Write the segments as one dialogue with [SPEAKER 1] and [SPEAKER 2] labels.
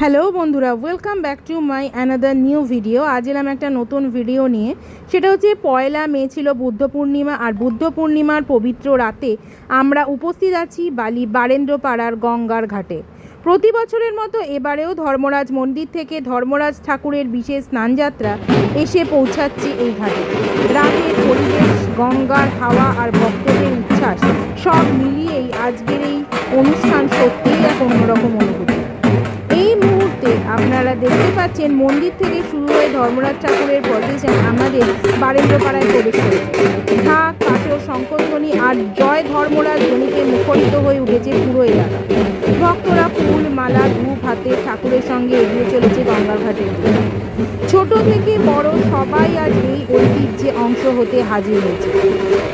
[SPEAKER 1] Hello বন্ধুরা, welcome back to my another new video. আজ এলাম একটা নতুন ভিডিও নিয়ে। সেটা হচ্ছে পয়লা মে ছিল বুদ্ধ পূর্ণিমা, আর বুদ্ধ পূর্ণিমার পবিত্র রাতে আমরা উপস্থিত আছি বারেন্দ্রপাড়ার গঙ্গার ঘাটে। প্রতি বছরের মতো এবারেও ধর্মরাজ মন্দির থেকে ধর্মরাজ ঠাকুরের বিশেষ স্নানযাত্রা এসে পৌঁছাচ্ছি এই ঘাটে। রাতের পরিবেশ, গঙ্গার হাওয়া আর ভক্তদের উচ্ছ্বাস সব মিলিয়েই আজকের এই অনুষ্ঠান সত্যিই এক অন্যরকম অনুভূতি। এই মুহূর্তে আপনারা দেখতে পাচ্ছেন মন্দির থেকে শুরু হয়ে ধর্মরাজ ঠাকুরের প্রসেশন আমাদের বারেন্দ্রপাড়ায় প্রবেশ করেছে। ঢাক, কাঠের শঙ্খধ্বনি আর জয় ধর্মরাজ ধ্বনিতে মুখরিত হয়ে উঠেছে পুরো এলাকা। ভক্তরা ফুল, মালা, ধূপ হাতে ঠাকুরের সঙ্গে এগিয়ে চলেছে গঙ্গার ঘাটের দিকে। ছোট থেকে বড় সবাই আজ এই ঐতিহ্যে অংশ হতে হাজির হয়েছে।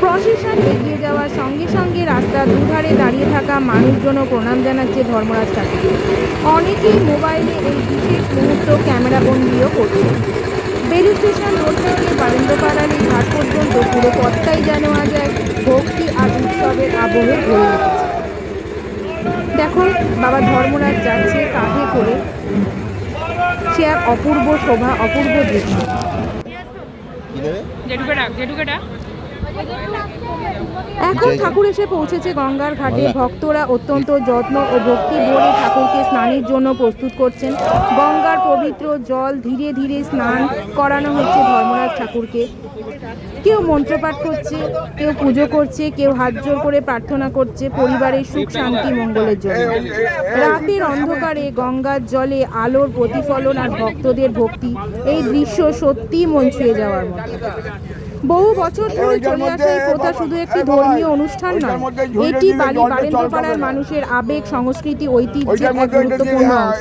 [SPEAKER 1] প্রসেশন এগিয়ে যাওয়ার সঙ্গে সঙ্গে রাস্তার দুধারে দাঁড়িয়ে থাকা মানুষজনও প্রণাম জানাচ্ছে ধর্মরাজ ঠাকুরকে। অনেকেই মোবাইলে এই বিশেষ মুহূর্ত ক্যামেরাবন্দিও করছে। বেলু স্টেশন রোড থেকে বারেন্দ্রপাড়ার এই ঘাট পর্যন্ত পুরো পথটাই যেন আজ এক ভক্তি আর উৎসবের আবহে ভরে উঠেছে। দেখুন বাবা ধর্মরাজ যাচ্ছে কাঁধে করে, সে এক অপূর্ব শোভা, অপূর্ব দৃশ্য। এখন ঠাকুর এসে পৌঁছেছে গঙ্গার ঘাটে। ভক্তরা অত্যন্ত যত্ন ও ভক্তি ভরে ঠাকুরকে স্নানের জন্য প্রস্তুত করছেন। গঙ্গার পবিত্র জল ধীরে ধীরে স্নান করানো হচ্ছে ধর্মরাজ ঠাকুরকে। কেউ মন্ত্রপাঠ করছে, কেউ পুজো করছে, কেউ হাত জোর করে প্রার্থনা করছে পরিবারের সুখ শান্তি মঙ্গলের জন্য। রাতের অন্ধকারে গঙ্গার জলে আলোর প্রতিফলন আর ভক্তদের ভক্তি, এই দৃশ্য সত্যিই মন ছুঁয়ে যাওয়ার মতো। বহু বছর ধরে চলে আসা এই প্রথা শুধু একটি ধর্মীয় অনুষ্ঠান নয়, এটি বারেন্দ্রপাড়ার মানুষের আবেগ, সংস্কৃতি, ঐতিহ্যের এক গুরুত্বপূর্ণ অংশ।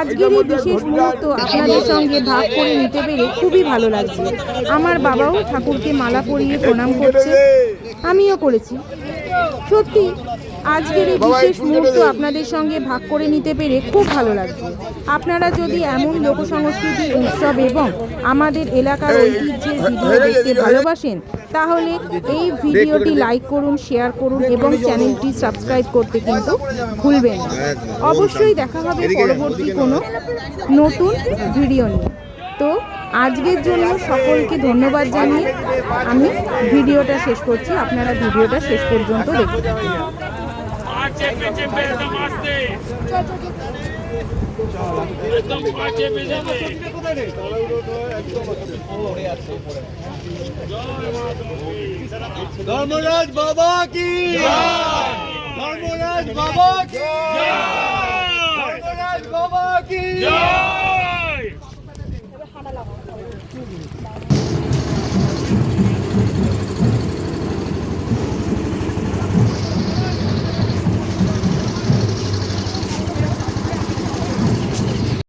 [SPEAKER 1] আজকের এই বিশেষ মুহূর্ত আপনাদের সঙ্গে ভাগ করে নিতে পেরে খুবই ভালো লাগছে। আমার বাবাও ঠাকুরকে মালা পরিয়ে প্রণাম করছে, আমিও করেছি। সত্যি আজকের এই বিশেষ মুহূর্ত আপনাদের সঙ্গে ভাগ করে নিতে পেরে খুব ভালো লাগছে। আপনারা যদি এমন লোকসংস্কৃতি, উৎসব এবং আমাদের এলাকার ঐতিহ্যের ভিডিও দেখতে ভালোবাসেন, তাহলে এই ভিডিওটি লাইক করুন, শেয়ার করুন এবং চ্যানেলটি সাবস্ক্রাইব করতে কিন্তু ভুলবেন না। অবশ্যই দেখা হবে পরবর্তী কোনো নতুন ভিডিও নিয়ে। তো আজকের জন্য সকলকে ধন্যবাদ জানিয়ে আমি ভিডিওটা শেষ করছি। আপনারা ভিডিওটা শেষ পর্যন্ত দেখতে থাকুন।
[SPEAKER 2] ধর্মরাজ বাবা কি, ধর্মরাজ বাবা কি।